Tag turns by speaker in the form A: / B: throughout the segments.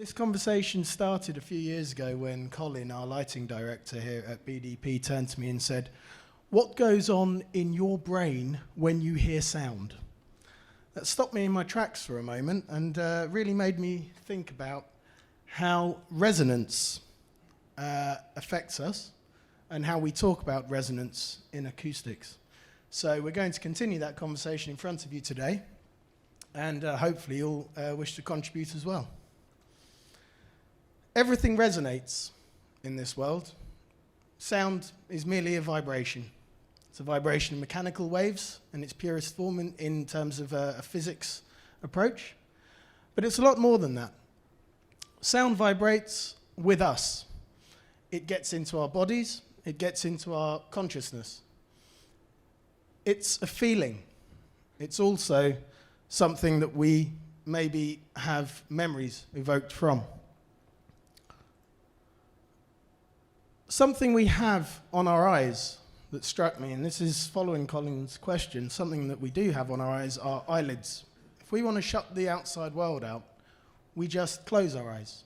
A: This conversation started a few years ago when Colin, our lighting director here at BDP, turned to me and said, "What goes on in your brain when you hear sound?" That stopped me in my tracks for a moment and really made me think about how resonance affects us and how we talk about resonance in acoustics. So we're going to continue that conversation in front of you today, and hopefully you'll wish to contribute as well. Everything resonates in this world. Sound is merely a vibration. It's a vibration of mechanical waves in its purest form in terms of a physics approach. But it's a lot more than that. Sound vibrates with us. It gets into our bodies. It gets into our consciousness. It's a feeling. It's also something that we maybe have memories evoked from. Something we have on our eyes that struck me, and this is following Colin's question, something that we do have on our eyes are eyelids. If we want to shut the outside world out, we just close our eyes.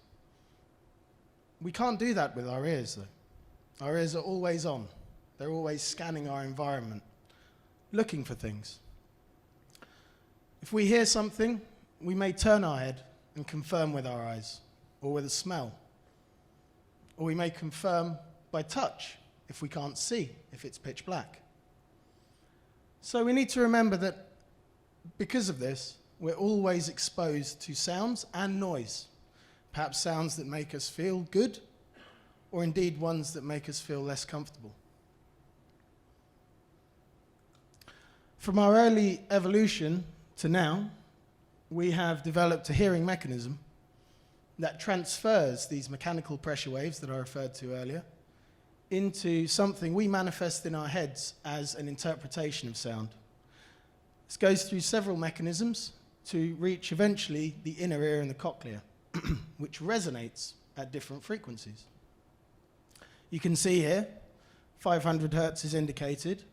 A: We can't do that with our ears, though. Our ears are always on. They're always scanning our environment, looking for things. If we hear something, we may turn our head and confirm with our eyes, or with a smell. Or we may confirm by touch if we can't see, if it's pitch black. So we need to remember that because of this, we're always exposed to sounds and noise. Perhaps sounds that make us feel good, or indeed ones that make us feel less comfortable. From our early evolution to now, we have developed a hearing mechanism that transfers these mechanical pressure waves that I referred to earlier into something we manifest in our heads as an interpretation of sound. This goes through several mechanisms to reach eventually the inner ear and the cochlea, which resonates at different frequencies. You can see here, 500 hertz is indicated.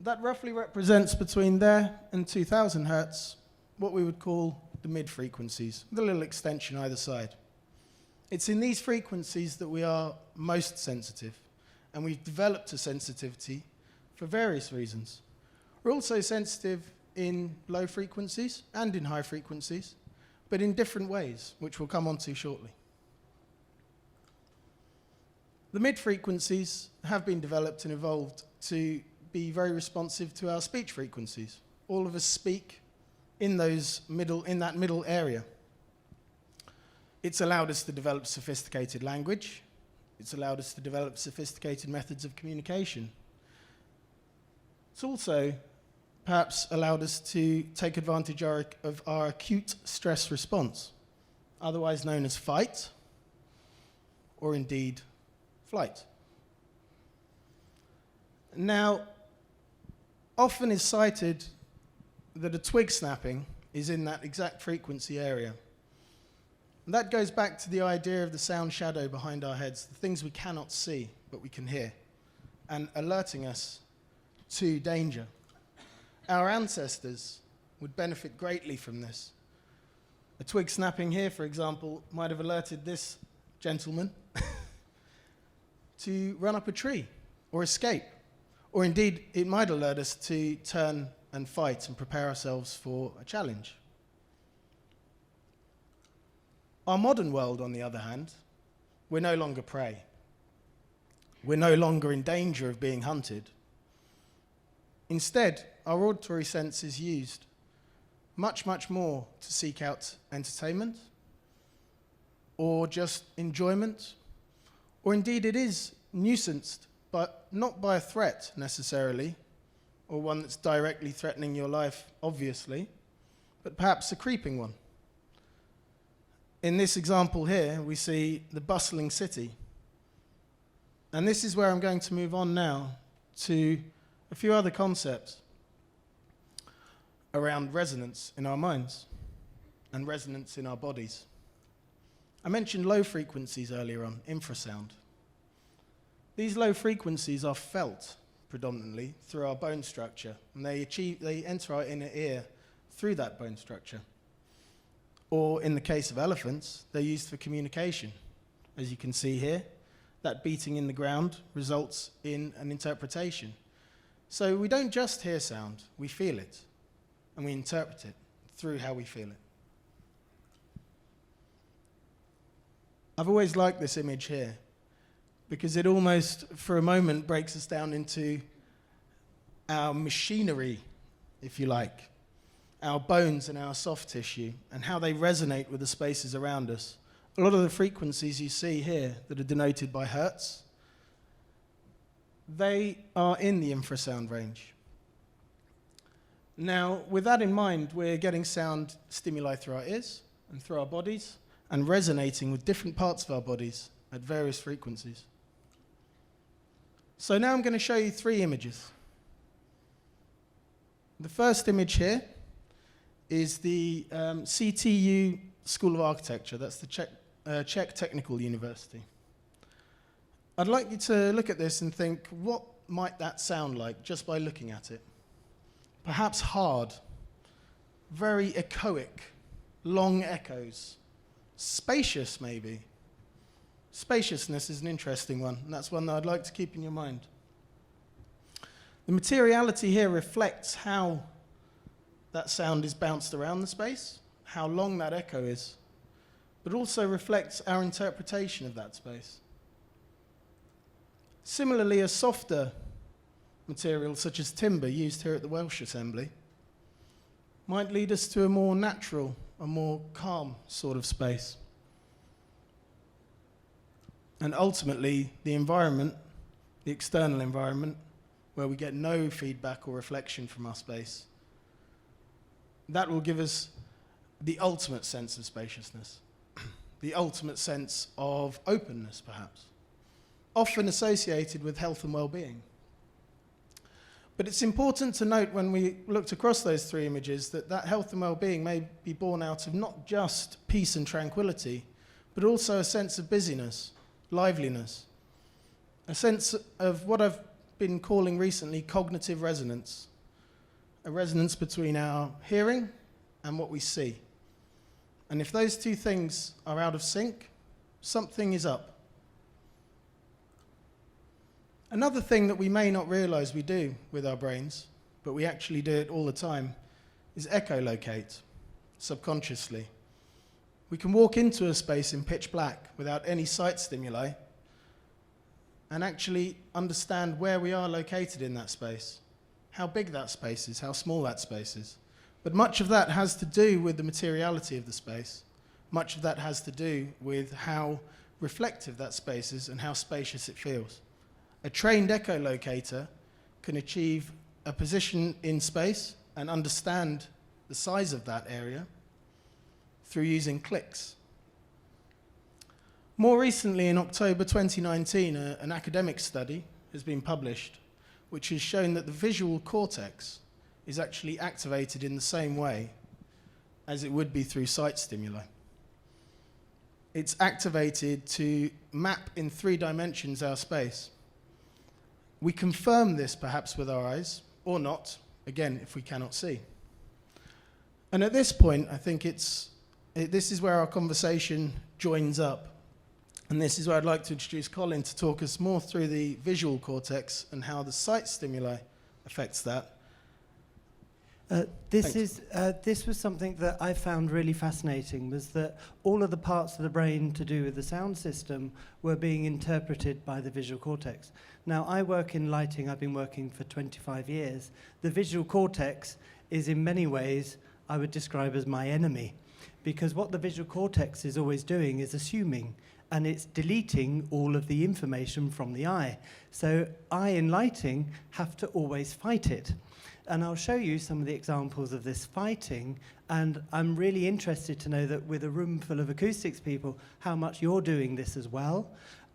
A: That roughly represents between there and 2000 hertz, what we would call the mid-frequencies, with a little extension either side. It's in these frequencies that we are most sensitive, and we've developed a sensitivity for various reasons. We're also sensitive in low frequencies and in high frequencies, but in different ways, which we'll come on to shortly. The mid-frequencies have been developed and evolved to be very responsive to our speech frequencies. All of us speak in that middle area. It's allowed us to develop sophisticated language. It's allowed us to develop sophisticated methods of communication. It's also perhaps allowed us to take advantage of our acute stress response, otherwise known as fight, or indeed flight. Now, often is cited that a twig snapping is in that exact frequency area. And that goes back to the idea of the sound shadow behind our heads, the things we cannot see but we can hear, and alerting us to danger. Our ancestors would benefit greatly from this. A twig snapping here, for example, might have alerted this gentleman to run up a tree or escape. Or indeed, it might alert us to turn and fight and prepare ourselves for a challenge. Our modern world, on the other hand, we're no longer prey. We're no longer in danger of being hunted. Instead, our auditory sense is used much, much more to seek out entertainment or just enjoyment, or indeed it is nuisanced, but not by a threat necessarily, or one that's directly threatening your life, obviously, but perhaps a creeping one. In this example here, we see the bustling city. And this is where I'm going to move on now to a few other concepts around resonance in our minds and resonance in our bodies. I mentioned low frequencies earlier on, infrasound. These low frequencies are felt predominantly through our bone structure, and they enter our inner ear through that bone structure. Or in the case of elephants, they're used for communication. As you can see here, that beating in the ground results in an interpretation. So we don't just hear sound, we feel it, and we interpret it through how we feel it. I've always liked this image here, because it almost, for a moment, breaks us down into our machinery, if you like, our bones and our soft tissue, and how they resonate with the spaces around us. A lot of the frequencies you see here that are denoted by hertz, they are in the infrasound range. Now, with that in mind, we're getting sound stimuli through our ears and through our bodies, and resonating with different parts of our bodies at various frequencies. So now I'm going to show you 3 images. The first image here is the CTU School of Architecture. That's the Czech Technical University. I'd like you to look at this and think, what might that sound like just by looking at it? Perhaps hard, very echoic, long echoes. Spacious, maybe. Spaciousness is an interesting one, and that's one that I'd like to keep in your mind. The materiality here reflects how that sound is bounced around the space, how long that echo is, but also reflects our interpretation of that space. Similarly, a softer material, such as timber, used here at the Welsh Assembly, might lead us to a more natural, a more calm sort of space. And ultimately, the environment, the external environment, where we get no feedback or reflection from our space, that will give us the ultimate sense of spaciousness, the ultimate sense of openness, perhaps, often associated with health and well-being. But it's important to note when we looked across those 3 images that that health and well-being may be born out of not just peace and tranquility, but also a sense of busyness, liveliness, a sense of what I've been calling recently cognitive resonance, a resonance between our hearing and what we see. And if those 2 things are out of sync, something is up. Another thing that we may not realize we do with our brains, but we actually do it all the time, is echolocate, subconsciously. We can walk into a space in pitch black without any sight stimuli and actually understand where we are located in that space, how big that space is, how small that space is. But much of that has to do with the materiality of the space. Much of that has to do with how reflective that space is and how spacious it feels. A trained echolocator can achieve a position in space and understand the size of that area through using clicks. More recently, in October 2019, an academic study has been published which has shown that the visual cortex is actually activated in the same way as it would be through sight stimuli. It's activated to map in 3 dimensions our space. We confirm this perhaps with our eyes, or not, again, if we cannot see. And at this point, I think this is where our conversation joins up. And this is where I'd like to introduce Colin to talk us more through the visual cortex and how the sight stimuli affects that.
B: This was something that I found really fascinating, was that all of the parts of the brain to do with the sound system were being interpreted by the visual cortex. Now, I work in lighting. I've been working for 25 years. The visual cortex is in many ways, I would describe as my enemy, because what the visual cortex is always doing is assuming, and it's deleting all of the information from the eye. So I, in lighting, have to always fight it. And I'll show you some of the examples of this fighting, and I'm really interested to know that with a room full of acoustics people, how much you're doing this as well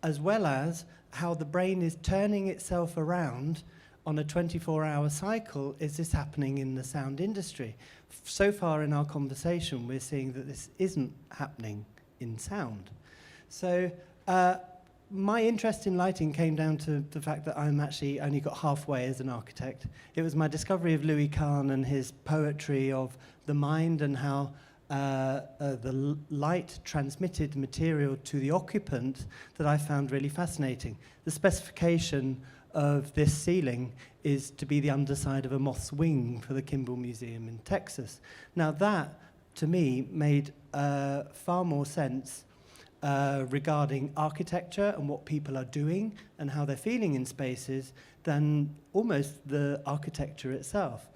B: as how the brain is turning itself around on a 24-hour cycle. Is this happening in the sound industry? So far in our conversation, we're seeing that this isn't happening in sound. So my interest in lighting came down to the fact that I'm actually only got halfway as an architect. It was my discovery of Louis Kahn and his poetry of the mind and how light transmitted material to the occupant that I found really fascinating. The specification of this ceiling is to be the underside of a moth's wing for the Kimball Museum in Texas. Now that, to me, made far more sense regarding architecture and what people are doing and how they're feeling in spaces than almost the architecture itself.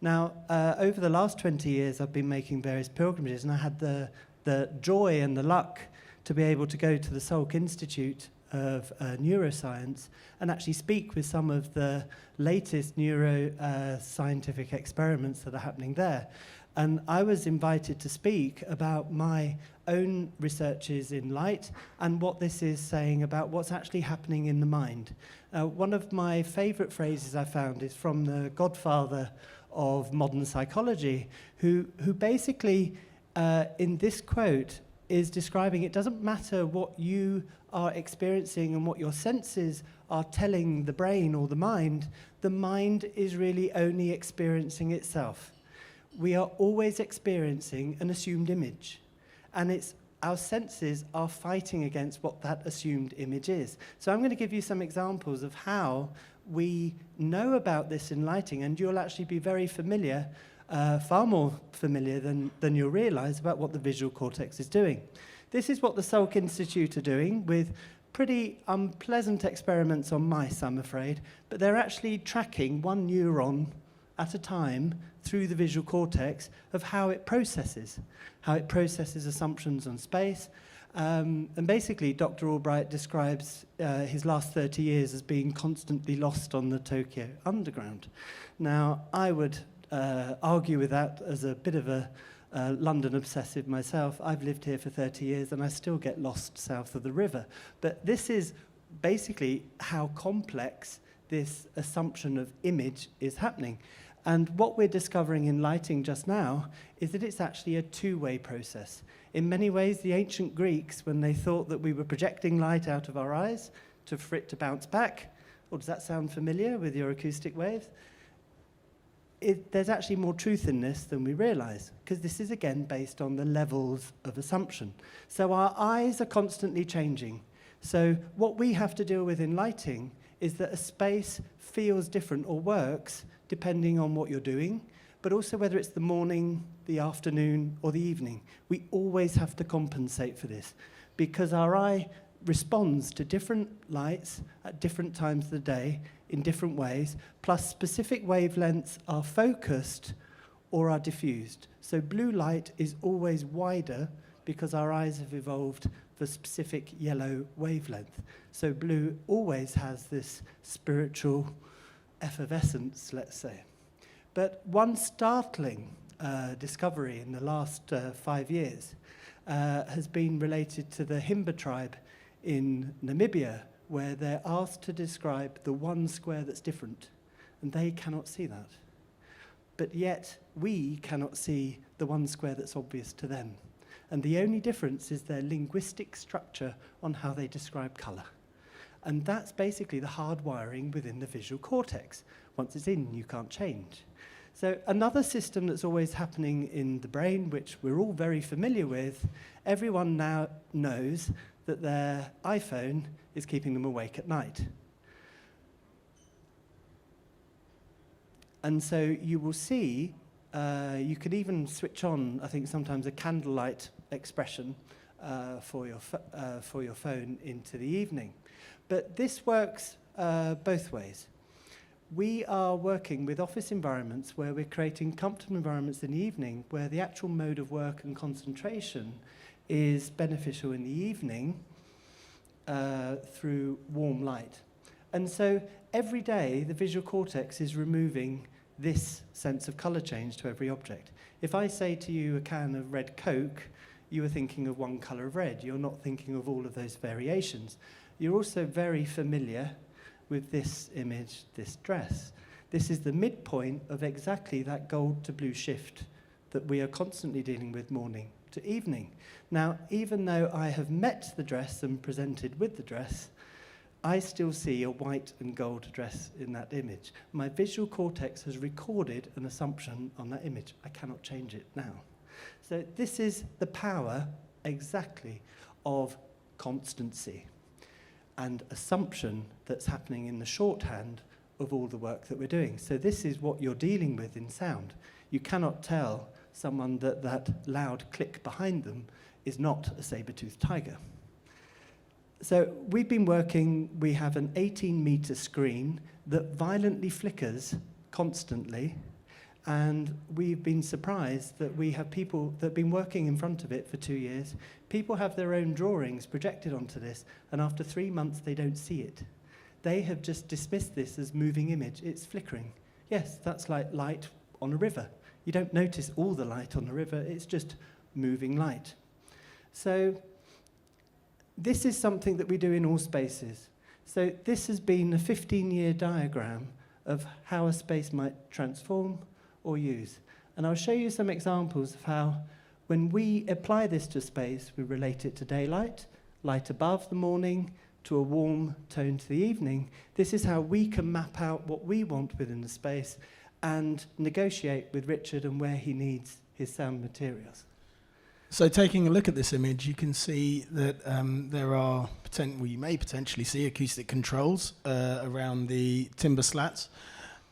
B: Now, over the last 20 years, I've been making various pilgrimages, and I had the joy and the luck to be able to go to the Salk Institute of Neuroscience and actually speak with some of the latest neuroscientific experiments that are happening there. And I was invited to speak about my own researches in light and what this is saying about what's actually happening in the mind. One of my favorite phrases I found is from the godfather of modern psychology, who basically, in this quote, is describing it doesn't matter what you are experiencing and what your senses are telling the brain or the mind is really only experiencing itself. We are always experiencing an assumed image, and it's our senses are fighting against what that assumed image is. So I'm going to give you some examples of how we know about this in lighting, and you'll actually be very familiar, far more familiar than you'll realize about what the visual cortex is doing. This is what the Salk Institute are doing with pretty unpleasant experiments on mice, I'm afraid, but they're actually tracking one neuron at a time through the visual cortex of how it processes assumptions on space. And basically, Dr. Albright describes his last 30 years as being constantly lost on the Tokyo Underground. Now, I would argue with that as a bit of a London obsessive myself. I've lived here for 30 years and I still get lost south of the river. But this is basically how complex this assumption of image is happening. And what we're discovering in lighting just now is that it's actually a two-way process. In many ways, the ancient Greeks, when they thought that we were projecting light out of our eyes for it to bounce back, or does that sound familiar with your acoustic waves? There's actually more truth in this than we realize, because this is, again, based on the levels of assumption. So our eyes are constantly changing. So what we have to deal with in lighting is that a space feels different or works depending on what you're doing, but also whether it's the morning, the afternoon, or the evening. We always have to compensate for this, because our eye responds to different lights at different times of the day in different ways, plus specific wavelengths are focused or are diffused. So blue light is always wider because our eyes have evolved for specific yellow wavelength. So blue always has this spiritual effervescence, let's say. But one startling discovery in the last 5 years has been related to the Himba tribe in Namibia, where they're asked to describe the one square that's different, and they cannot see that. But yet, we cannot see the one square that's obvious to them. And the only difference is their linguistic structure on how they describe color. And that's basically the hardwiring within the visual cortex. Once it's in, you can't change. So another system that's always happening in the brain, which we're all very familiar with, everyone now knows that their iPhone is keeping them awake at night. And so you will see, you could even switch on, I think sometimes a candlelight expression for your phone into the evening. But this works both ways. We are working with office environments where we're creating comfortable environments in the evening where the actual mode of work and concentration is beneficial in the evening through warm light. And so every day the visual cortex is removing this sense of color change to every object. If I say to you a can of red Coke, you are thinking of one color of red. You're not thinking of all of those variations. You're also very familiar with this image, this dress. This is the midpoint of exactly that gold to blue shift that we are constantly dealing with morning to evening. Now, even though I have met the dress and presented with the dress, I still see a white and gold dress in that image. My visual cortex has recorded an assumption on that image. I cannot change it now. So this is the power exactly of constancy and assumption that's happening in the shorthand of all the work that we're doing. So this is what you're dealing with in sound. You cannot tell someone that that loud click behind them is not a saber-toothed tiger. So we've been working, we have an 18-meter screen that violently flickers constantly, and we've been surprised that we have people that have been working in front of it for 2 years. People have their own drawings projected onto this, and after 3 months they don't see it. They have just dismissed this as moving image. It's flickering. Yes, that's like light on a river. You don't notice all the light on the river, it's just moving light. So this is something that we do in all spaces. So this has been a 15-year diagram of how a space might transform or use. And I'll show you some examples of how, when we apply this to space, we relate it to daylight, light above the morning, to a warm tone to the evening. This is how we can map out what we want within the space and negotiate with Richard and where he needs his sound materials.
A: So taking a look at this image, you can see that there are, you may potentially see acoustic controls around the timber slats,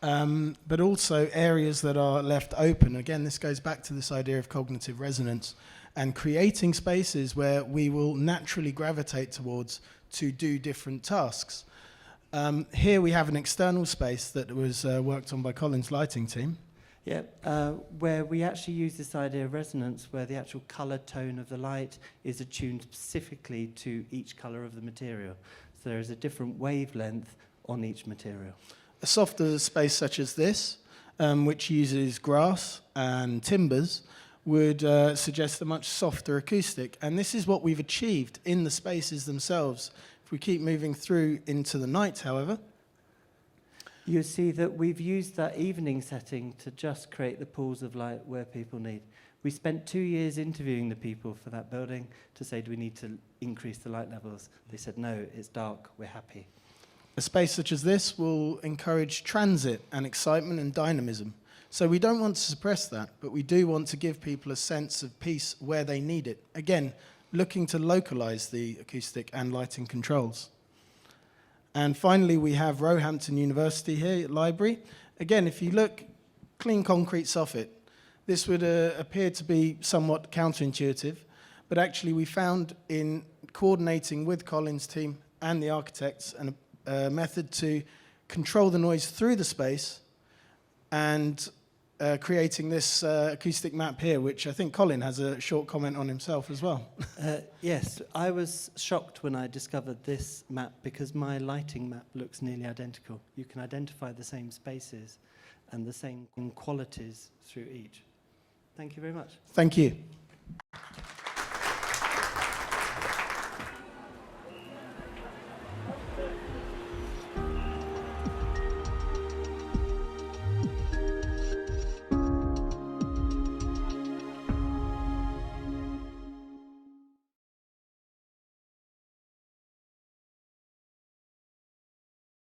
A: but also areas that are left open. Again, this goes back to this idea of cognitive resonance and creating spaces where we will naturally gravitate towards to do different tasks. Here we have an external space that was worked on by Colin's lighting team.
B: Yeah, where we actually use this idea of resonance, where the actual colour tone of the light is attuned specifically to each colour of the material. So there is a different wavelength on each material.
A: A softer space such as this, which uses grass and timbers, would suggest a much softer acoustic. And this is what we've achieved in the spaces themselves. If we keep moving through into the night, however,
B: you see that we've used that evening setting to just create the pools of light where people need. We spent 2 years interviewing the people for that building to say, do we need to increase the light levels? They said, no, it's dark, we're happy.
A: A space such as this will encourage transit and excitement and dynamism. So we don't want to suppress that, but we do want to give people a sense of peace where they need it. Again, looking to localize the acoustic and lighting controls. And finally, we have Roehampton University here, library. Again, if you look, clean concrete soffit. This would appear to be somewhat counterintuitive, but actually we found in coordinating with Colin's team and the architects a method to control the noise through the space and creating this acoustic map here, which I think Colin has a short comment on himself as well.
B: Yes, I was shocked when I discovered this map because my lighting map looks nearly identical. You can identify the same spaces and the same qualities through each. Thank you very much.
A: Thank you.